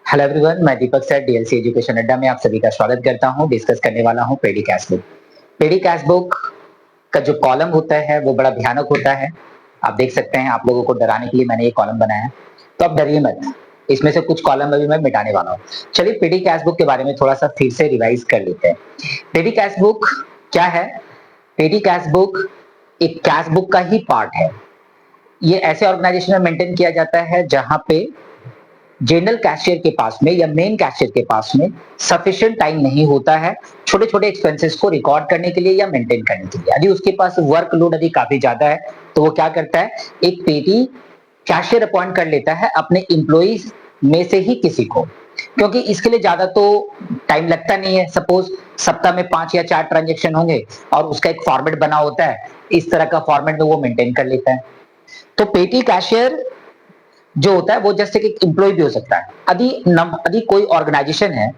Hello everyone, मैं दीपक sir DLC education अड्डा में आप सभी का स्वागत करता हूं। डिस्कस करने वाला हूं पेडी कैश बुक। पेडी कैश बुक का जो कॉलम होता है वो बड़ा भयानक होता है। आप देख सकते हैं, आप लोगों को डराने के लिए मैंने ये कॉलम बनाया है, तो आप डरिए मत। इसमें से कुछ कॉलम अभी मैं मिटाने वाला हूँ। चलिए पेडी कैश बुक के बारे में थोड़ा सा फिर से रिवाइज कर लेते हैं। पेडी कैश बुक क्या है? पेडी कैश बुक एक कैश बुक का ही पार्ट है। ये ऐसे ऑर्गेनाइजेशन में मेंटेन किया जाता है जहां पे जनरल कैशियर के पास में या मेन कैशियर के पास में सफिशिएंट टाइम नहीं होता है छोटे छोटे एक्सपेंसेस को रिकॉर्ड करने के लिए या मेंटेन करने के लिए। यदि उसके पास वर्कलोड यदि काफी ज्यादा है तो वो क्या करता है, एक पेटी कैशियर अपॉइंट कर लेता है अपने एम्प्लॉइज में से ही किसी को, क्योंकि इसके लिए ज्यादा तो टाइम लगता नहीं है। सपोज सप्ताह में 5 या 4 ट्रांजेक्शन होंगे और उसका एक फॉर्मेट बना होता है, इस तरह का फॉर्मेट में वो मेंटेन कर लेता है। तो पेटी कैशियर जो होता है वो जस्ट एक एम्प्लॉय भी हो सकता है। यदि कोई ऑर्गेनाइजेशन है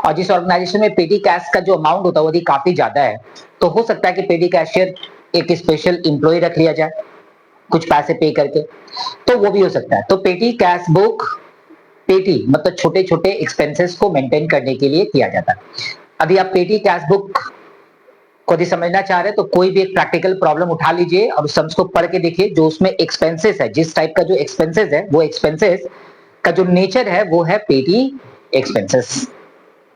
और जिस ऑर्गेनाइजेशन में पेटी कैश का जो अमाउंट होता है वो यदि काफी ज्यादा है, तो हो सकता है कि पेटी कैशियर एक स्पेशल एम्प्लॉय रख लिया जाए कुछ पैसे पे करके, तो वो भी हो सकता है। तो पेटी कैश बुक, पेटी मतलब छोटे छोटे एक्सपेंसेस को मेंटेन करने के लिए किया जाता है। अभी आप पेटी कैश बुक को यदि समझना चाह रहे हैं तो कोई भी एक प्रैक्टिकल प्रॉब्लम उठा लीजिए और उस सम्स को पढ़ के देखिए। जो उसमें एक्सपेंसेस है, जिस टाइप का जो एक्सपेंसेस है, वो एक्सपेंसेस का जो नेचर है वो है पेटी एक्सपेंसेस,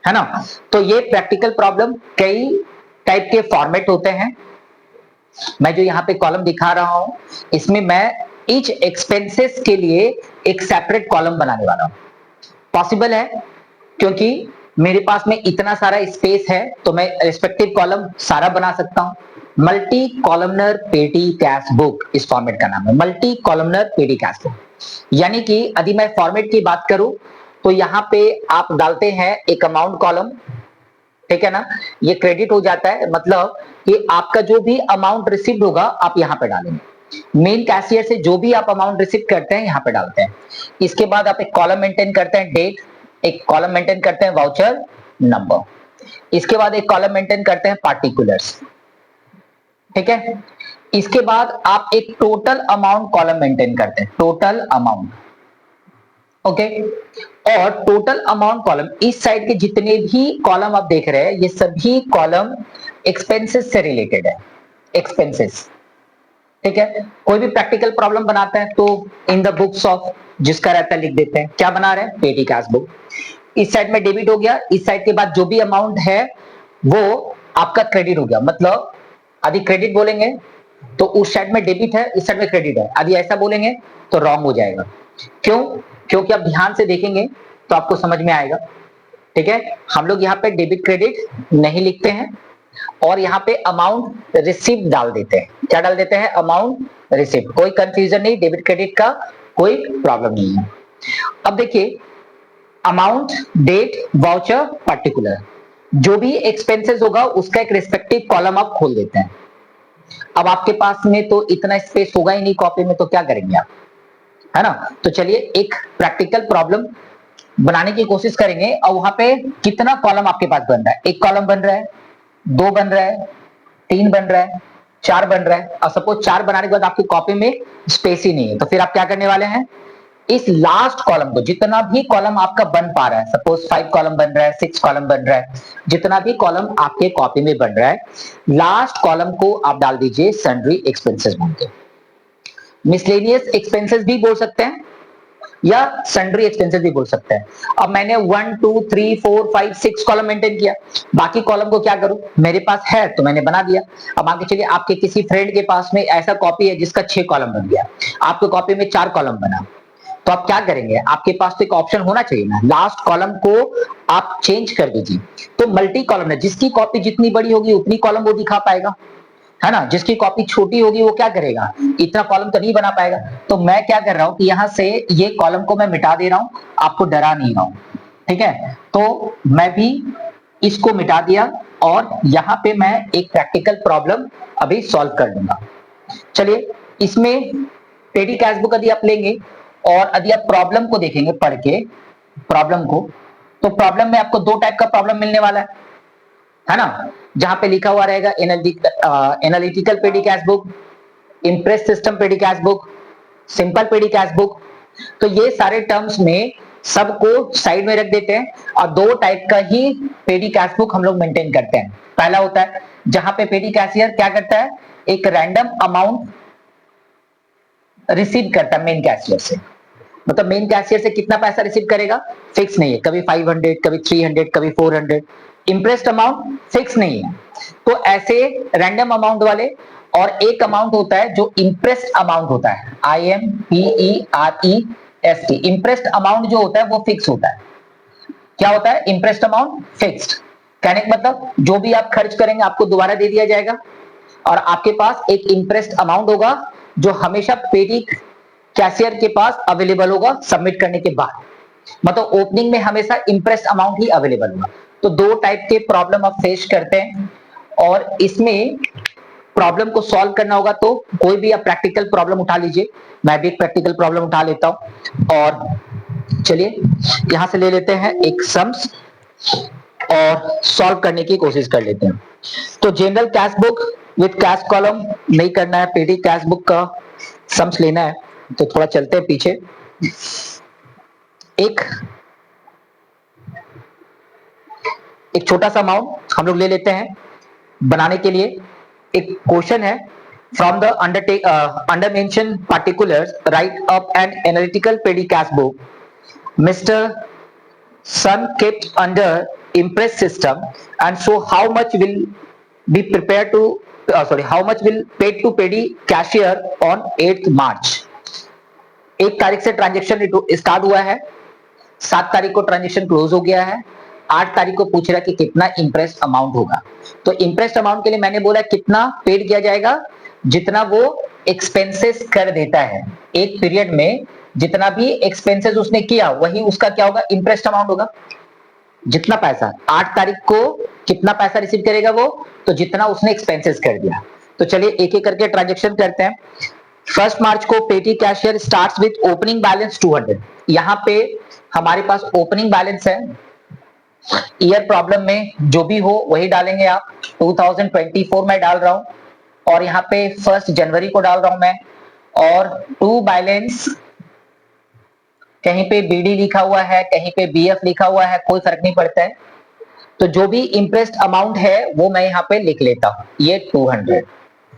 है ना। तो ये प्रैक्टिकल प्रॉब्लम कई टाइप के फॉर्मेट होते हैं। मैं जो यहाँ पे कॉलम दिखा रहा हूं, इसमें मैं ईच एक्सपेंसेस के लिए एक सेपरेट कॉलम बनाने वाला हूं। पॉसिबल है क्योंकि मेरे पास में इतना सारा स्पेस है, तो मैं रिस्पेक्टिव कॉलम सारा बना सकता हूं। मल्टी कॉलमनर पेटी कैश बुक इस फॉर्मेट का नाम है, मल्टी कॉलमनर पेटी कैश बुक। यानी कि यदि मैं फॉर्मेट की बात करूं तो यहां पे आप डालते हैं एक अमाउंट कॉलम, ठीक है ना। ये क्रेडिट हो जाता है, मतलब कि आपका जो भी अमाउंट रिसीव होगा आप यहां पे डालेंगे। मेन कैशियर से जो भी आप अमाउंट रिसीव करते हैं यहां पे डालते हैं। इसके बाद आप एक कॉलम मेंटेन करते हैं डेट, एक कॉलम मेंटेन करते हैं वाउचर नंबर, इसके बाद एक कॉलम मेंटेन करते हैं पार्टिकुलर्स, ठीक है। इसके बाद आप एक टोटल अमाउंट कॉलम मेंटेन करते हैं, टोटल अमाउंट, ओके। और टोटल अमाउंट कॉलम, इस साइड के जितने भी कॉलम आप देख रहे हैं ये सभी कॉलम एक्सपेंसेस से रिलेटेड है, एक्सपेंसेस, ठीक है। कोई भी प्रैक्टिकल प्रॉब्लम बनाते हैं तो इन द बुक्स ऑफ जिसका रहता है लिख देते हैं। क्या बना रहे हैं? पेटी कैश बुक। इस साइड में डेबिट हो गया, इस साइड के बाद जो भी अमाउंट है वो आपका क्रेडिट हो गया। मतलब यदि क्रेडिट बोलेंगे तो उस साइड में डेबिट है, इस साइड में क्रेडिट है। यदि ऐसा बोलेंगे तो रॉन्ग हो जाएगा। क्यों? क्योंकि आप ध्यान से देखेंगे तो आपको समझ में आएगा, ठीक है। हम लोग यहाँ पे डेबिट क्रेडिट नहीं लिखते हैं और यहाँ पे अमाउंट रिसीव डाल देते हैं। क्या डाल देते हैं? Amount receive. कोई कंफ्यूजन नहीं, डेबिट क्रेडिट का कोई प्रॉब्लम नहीं है। अब देखिए, अमाउंट, डेट, वाउचर, पार्टिकुलर, जो भी एक्सपेंसेस होगा उसका एक रिस्पेक्टिव कॉलम आप खोल देते हैं। अब आपके पास में तो इतना स्पेस होगा ही नहीं कॉपी में, तो क्या करेंगे आप, है ना। तो चलिए एक प्रैक्टिकल प्रॉब्लम बनाने की कोशिश करेंगे और वहां पे कितना कॉलम आपके पास बन रहा है। एक कॉलम बन रहा है, 2 बन रहा है, 3 बन रहा है, 4 बन रहा है। और सपोज 4 बनाने के बाद आपकी कॉपी में स्पेस ही नहीं है, तो फिर आप क्या करने वाले हैं, इस लास्ट कॉलम को, जितना भी कॉलम आपका बन पा रहा है, सपोज 5 कॉलम बन रहा है, 6 कॉलम बन रहा है, जितना भी कॉलम आपके कॉपी में बन रहा है, लास्ट कॉलम को आप डाल दीजिए सन्ड्री एक्सपेंसेस बोल के। मिसलेनियस एक्सपेंसेस भी बोल सकते हैं या सन्ड्री एक्सपेंसेस भी बोल सकते हैं। अब मैंने 1 2 3 4 5 6 कॉलम मेंटेन किया, बाकी कॉलम को क्या करूं, मेरे पास है तो मैंने बना दिया। अब मान के चलिए आपके किसी फ्रेंड के पास में ऐसा कॉपी है जिसका 6 कॉलम बन गया, आपके कॉपी में 4 कॉलम बना, तो आप क्या करेंगे, आपके पास तो एक ऑप्शन होना चाहिए ना, लास्ट कॉलम को आप चेंज कर दीजिए। तो मल्टी कॉलम है, जिसकी कॉपी जितनी बड़ी होगी उतनी कॉलम वो दिखा पाएगा, है ना। जिसकी कॉपी छोटी होगी वो क्या करेगा, इतना कॉलम तो नहीं बना पाएगा। तो मैं क्या कर रहा हूं कि यहां से ये कॉलम को मैं मिटा दे रहा हूं, आपको डरा नहीं रहा हूं, ठीक है। तो मैं भी इसको मिटा दिया और यहां पे मैं एक प्रैक्टिकल प्रॉब्लम अभी सॉल्व कर दूंगा। चलिए, इसमें पेटी कैश बुक यदि आप लेंगे और यदि आप प्रॉब्लम को देखेंगे पढ़ के, प्रॉब्लम को, तो प्रॉब्लम में आपको 2 टाइप का प्रॉब्लम मिलने वाला है ना। जहां पे लिखा हुआ रहेगा analytical petty cash book, impress system पेडी कैश बुक, सिंपल पेडी कैश बुक। तो ये सारे टर्म्स में सबको साइड में रख देते हैं और दो टाइप का ही पेडी कैश बुक हम लोग मेंटेन करते हैं। पहला होता है जहां पे पेडी कैशियर क्या करता है, एक रैंडम अमाउंट रिसीव करता है मेन कैशियर से। मतलब मेन कैशियर से कितना पैसा रिसीव करेगा फिक्स नहीं है, कभी 500, कभी 300, कभी 400। इंटरेस्ट अमाउंट फिक्स नहीं है। तो ऐसे रैंडम अमाउंट वाले, और एक अमाउंट होता है जो इंटरेस्ट अमाउंट होता है, IMPEREST। इंटरेस्ट अमाउंट जो होता है वो फिक्स होता है। क्या होता है इंटरेस्ट अमाउंट फिक्स्ड, कहने का मतलब जो भी आप खर्च करेंगे आपको दोबारा दे दिया जाएगा, और आपके पास एक इंटरेस्ट अमाउंट होगा जो हमेशा पेडी कैशियर के पास अवेलेबल होगा सबमिट करने के बाद। मतलब ओपनिंग में हमेशा इंटरेस्ट अमाउंट ही अवेलेबल होगा। तो दो टाइप के प्रॉब्लम आप फेस करते हैं, और इसमें प्रॉब्लम को सॉल्व करना होगा तो कोई भी आप प्रैक्टिकल प्रॉब्लम उठा लीजिए। मैं भी एक प्रैक्टिकल प्रॉब्लम उठा लेता हूं, और चलिए यहां से ले लेते हैं एक सम्स और सॉल्व करने की कोशिश कर लेते हैं। तो general cash book with cash column नहीं करना है, पेडी कैश बुक का सम्स लेना है। तो थोड़ा चलते हैं पीछे। एक छोटा सा अमाउंट हम लोग ले लेते हैं बनाने के लिए। एक क्वेश्चन है, from the under mention particulars write up an analytical petty cash book mister Sun kept under impress system and so how much will be prepared to how much will paid to pedi cashier on 8th March। 1 तारीख से transaction start हुआ है, 7 तारीख को transaction close हो गया है, 8 तारीख को पूछ रहा है कि कितना इंटरेस्ट अमाउंट होगा। तो इंटरेस्ट अमाउंट के लिए मैंने बोला कितना पेड किया जाएगा, जितना वो एक्सपेंसेस कर देता है एक पीरियड में, जितना भी एक्सपेंसेस उसने किया वही उसका क्या होगा इंटरेस्ट अमाउंट होगा। जितना पैसा 8 तारीख को कितना पैसा रिसीव करेगा वो, तो जितना उसने एक्सपेंसेस कर दिया। तो चलिए एक एक करके ट्रांजेक्शन करते हैं। 1 मार्च को petty cashier starts with opening balance 200। यहाँ पे हमारे पास ओपनिंग बैलेंस है, ईयर प्रॉब्लम में जो भी हो वही डालेंगे आप। 2024 में डाल रहा हूं, और यहाँ पे 1 जनवरी को डाल रहा हूं मैं, और टू बैलेंस कहीं पे बीडी लिखा हुआ है, कहीं पे बीएफ लिखा हुआ है, कोई फर्क नहीं पड़ता है। तो जो भी इंटरेस्ट अमाउंट है वो मैं यहाँ पे लिख लेता हूं, ये 200।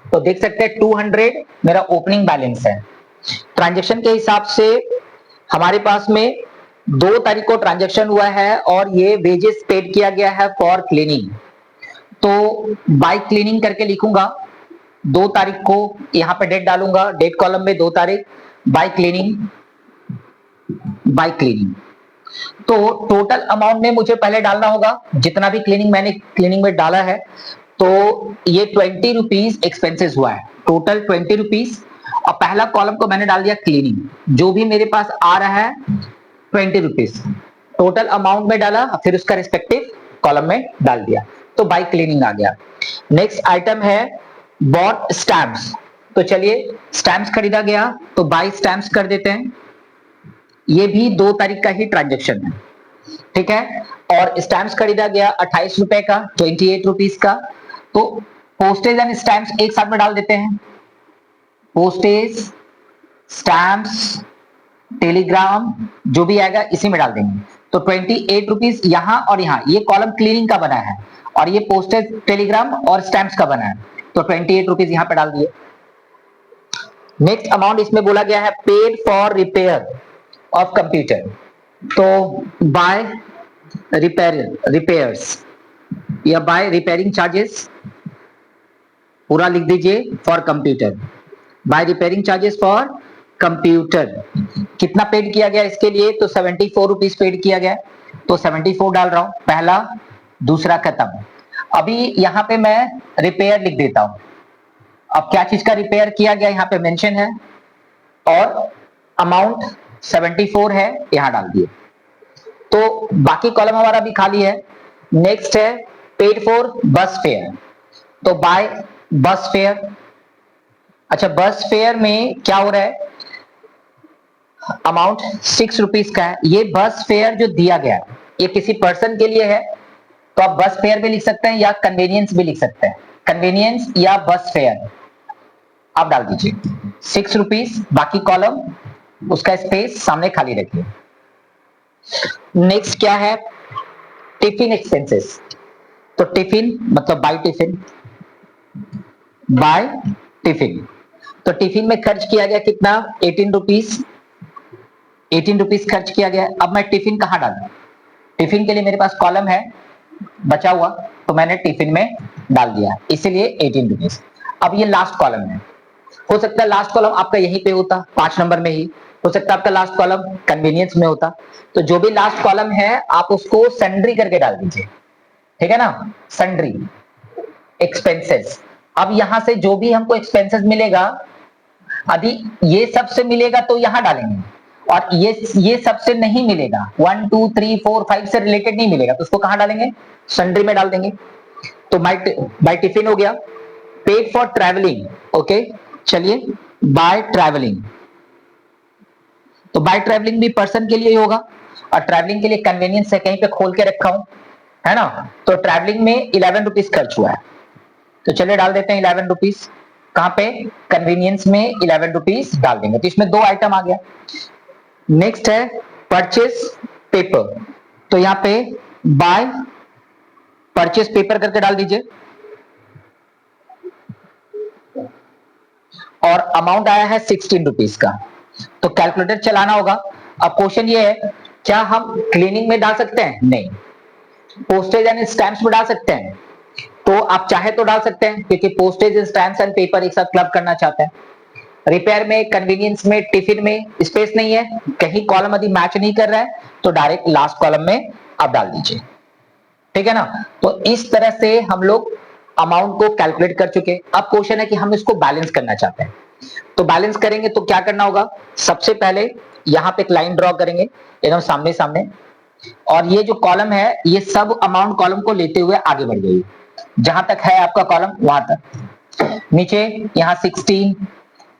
तो देख सकते हैं 200 मेरा ओपनिंग बैलेंस है। ट्रांजेक्शन के हिसाब से हमारे पास में 2 तारीख को ट्रांजेक्शन हुआ है, और ये वेजेस पेड किया गया है फॉर क्लीनिंग। तो बाय क्लीनिंग करके लिखूंगा 2 तारीख को, यहाँ पे डेट डालूंगा, डेट कॉलम में 2 तारीख, बाय क्लीनिंग। तो टोटल अमाउंट में मुझे पहले डालना होगा जितना भी क्लीनिंग मैंने क्लीनिंग में डाला है। तो ये 20 रुपीज एक्सपेंसेस हुआ है, टोटल 20 रुपीज। और पहला कॉलम को मैंने डाल दिया क्लीनिंग, जो भी मेरे पास आ रहा है 20 रुपीज टोटल अमाउंट में डाला, फिर उसका रिस्पेक्टिव कॉलम में डाल दिया, तो बाय क्लीनिंग आ गया। नेक्स्ट आइटम है बॉट स्टैम्प्स। तो चलिए स्टैम्प्स खरीदा गया तो बाय स्टैम्प्स कर देते हैं। ये भी 2 तारीख का ही ट्रांजेक्शन है, ठीक है। और स्टैम्प्स खरीदा गया 28 रुपए का, 28 रुपीज का। तो पोस्टेज एंड स्टैम्प्स एक साथ में डाल देते हैं, पोस्टेज स्टैम्प्स टेलीग्राम जो भी आएगा इसी में डाल देंगे। तो 28 रुपीज यहाँ और यहाँ, ये कॉलम क्लीनिंग का बना है, और ये पोस्टेज टेलीग्राम और स्टैम्प्स का बना है, तो 28 रुपीज यहाँ पे डाल दिए। नेक्स्ट अमाउंट इसमें बोला गया है paid for repair of computer. तो बाय रिपेयर्स या बाय रिपेयरिंग चार्जेस पूरा लिख दीजिए for computer, by repairing charges for computer. कितना पेड किया गया इसके लिए, तो 74 रुपीज पेड किया गया, तो 74 डाल रहा हूं, पहला दूसरा खत्म। अभी यहां पे मैं रिपेयर लिख देता हूं। अब क्या चीज का रिपेयर किया गया यहाँ पे मेंशन है, और अमाउंट 74 है, यहां डाल दिए। तो बाकी कॉलम हमारा भी खाली है। नेक्स्ट है पेड फॉर बस फेयर, तो बाय बस फेयर। अच्छा बस फेयर में क्या हो रहा है, अमाउंट 6 रुपीज का है। ये बस फेयर जो दिया गया ये किसी पर्सन के लिए है, तो आप बस फेयर भी लिख सकते हैं या कन्वीनियंस भी लिख सकते हैं, कन्वीनियंस या बस फेयर आप डाल दीजिए 6 रुपीज। बाकी कॉलम उसका स्पेस सामने खाली रखिए। नेक्स्ट क्या है, टिफिन एक्सपेंसेस। तो टिफिन मतलब बाय टिफिन, बाय टिफिन। तो टिफिन में खर्च किया गया कितना, 18 रुपीज, 18 रुपीज खर्च किया गया। अब मैं टिफिन कहां डालूं, टिफिन के लिए मेरे पास कॉलम है बचा हुआ, तो मैंने टिफिन में डाल दिया, इसीलिए 18 रुपीज। अब ये लास्ट कॉलम है, हो सकता है लास्ट कॉलम आपका यहीं पे होता 5 नंबर में ही, हो सकता है आपका लास्ट कॉलम कन्वीनियंस में होता। तो जो भी लास्ट कॉलम है आप उसको सन्ड्री करके डाल दीजिए, ठीक है ना, सन्ड्री एक्सपेंसेस। अब यहां से जो भी हमको एक्सपेंसेस मिलेगा, अभी ये सबसे मिलेगा तो यहां डालेंगे, और ये सबसे नहीं मिलेगा, 1 2 3 4 5 से रिलेटेड नहीं मिलेगा, तो उसको कहां डालेंगे, सन्ड्री में डाल देंगे। तो बाय टिफिन हो गया। पेड फॉर ट्रैवलिंग, ओके, चलिए बाय ट्रैवलिंग। तो बाय ट्रैवलिंग भी पर्सन के लिए ही होगा, और ट्रैवलिंग के लिए कन्वीनियंस है, कहीं पे खोल के रखा हूं, है ना। तो ट्रैवलिंग में 11 रुपीज खर्च हुआ है, तो चलिए डाल देते हैं 11 रुपीज। कहां पे, कन्वीनियंस में 11 रुपीज डाल देंगे, तो इसमें 2 आइटम आ गया। नेक्स्ट है परचेस पेपर, तो यहां पे बाय परचेस पेपर करके डाल दीजिए, और अमाउंट आया है 16 रुपीज का। तो कैलकुलेटर चलाना होगा। अब क्वेश्चन ये है, क्या हम क्लीनिंग में डाल सकते हैं, नहीं। पोस्टेज एंड स्टैंप्स में डाल सकते हैं, तो आप चाहे तो डाल सकते हैं, क्योंकि पोस्टेज, स्टैंप्स एंड पेपर एक साथ क्लब करना चाहते हैं। रिपेयर में, कन्वीनियंस में, टिफिन में स्पेस नहीं है, कहीं कॉलम यदि मैच नहीं कर रहा है तो डायरेक्ट लास्ट कॉलम में आप डाल दीजिए, ठीक है ना। तो इस तरह से हम लोग अमाउंट को कैलकुलेट कर चुके। अब क्वेश्चन है कि हम इसको बैलेंस करना चाहते हैं, तो बैलेंस करेंगे तो क्या करना होगा, सबसे पहले यहां पे एक लाइन ड्रॉ करेंगे एकदम सामने सामने, और ये जो कॉलम है ये सब अमाउंट कॉलम को लेते हुए आगे बढ़ जाइए, जहां तक है आपका कॉलम वहां तक। नीचे यहाँ 16,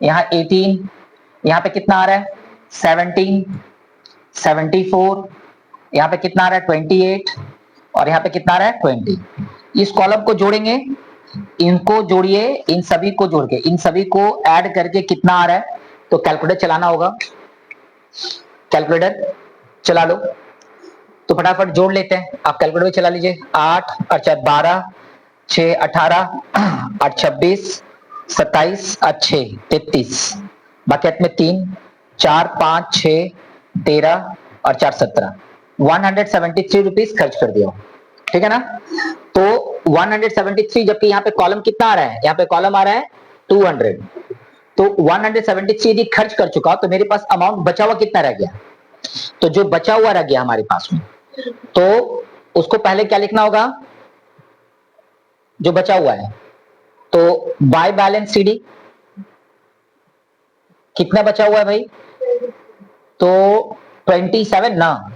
यहाँ 18, यहाँ पे कितना आ रहा है 17, 74, यहाँ पे कितना आ रहा है 28, और यहाँ पे कितना आ रहा है 20। इस कॉलम को जोड़ेंगे, इनको जोड़िए, इन सभी को जोड़ के, इन सभी को ऐड करके कितना आ रहा है, तो कैलकुलेटर चलाना होगा, कैलकुलेटर चला लो। तो फटाफट जोड़ लेते हैं, आप कैलकुलेटर में चला लीजिए। 8 और 4 12, 6 18, 8 26, 27 और 6 33, बाकी हाथ में 3 4 5 6 13 और 4 17, 173 रुपीज खर्च कर दिया, ठीक है ना। तो 173, जबकि यहाँ पे कॉलम कितना आ रहा है, यहाँ पे कॉलम आ रहा है 200, तो 173 यदि खर्च कर चुका तो मेरे पास अमाउंट बचा हुआ कितना रह गया, तो जो बचा हुआ रह गया हमारे पास में, तो उसको पहले क्या लिखना होगा, जो बचा हुआ है, तो बाय बैलेंस सीडी कितना बचा हुआ है भाई, तो 27 ना,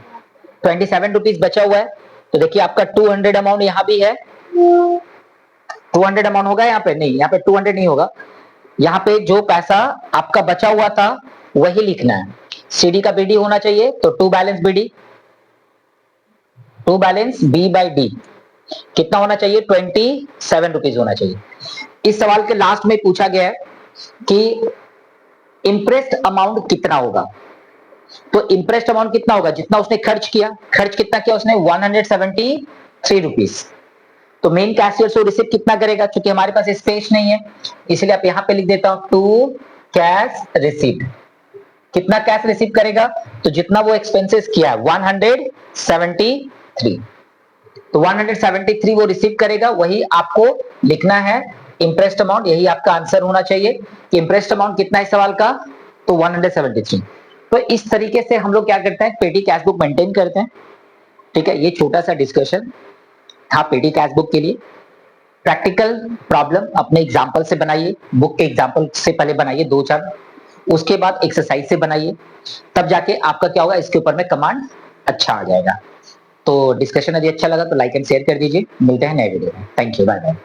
27 रुपीज बचा हुआ है। तो देखिए आपका 200 अमाउंट यहां भी है, 200 अमाउंट होगा यहाँ पे, नहीं यहाँ पे 200 नहीं होगा, यहाँ पे जो पैसा आपका बचा हुआ था वही लिखना है। सीडी का बीडी होना चाहिए, तो to balance BD, to balance B by D कितना होना चाहिए, 27 रुपीज होना चाहिए। इस सवाल के लास्ट में पूछा गया है कि इंप्रेस्ड अमाउंट कितना होगा, तो इंप्रेस्ड अमाउंट कितना होगा, जितना उसने खर्च किया, खर्च कितना किया उसने 173 रुपीज। तो मेन कैशियर से रिसीव कितना करेगा, क्योंकि हमारे पास स्पेस नहीं है, इसलिए आप यहां पे लिख देता हूं टू कैश रिसीव्ड। कितना कैश रिसीव करेगा, तो जितना वो एक्सपेंसेस किया 173, तो 173 वो रिसीव करेगा, वही आपको लिखना है इंप्रेस्ड अमाउंट, यही आपका आंसर होना चाहिए कि इंप्रेस्ड अमाउंट कितना है सवाल का, तो 173। तो इस तरीके से हम लोग क्या करते हैं, पेटी कैश बुक मेंटेन करते हैं, ठीक है। ये छोटा सा डिस्कशन था पेटी कैश बुक के लिए। प्रैक्टिकल प्रॉब्लम अपने एग्जाम्पल से बनाइए, बुक के एग्जाम्पल से पहले बनाइए 2-4, उसके बाद एक्सरसाइज से बनाइए, तब जाके आपका क्या होगा, इसके ऊपर में कमांड अच्छा आ जाएगा। तो डिस्कशन यदि अच्छा लगा तो लाइक एंड शेयर कर दीजिए। मिलते हैं नए वीडियो में। Thank you, bye bye.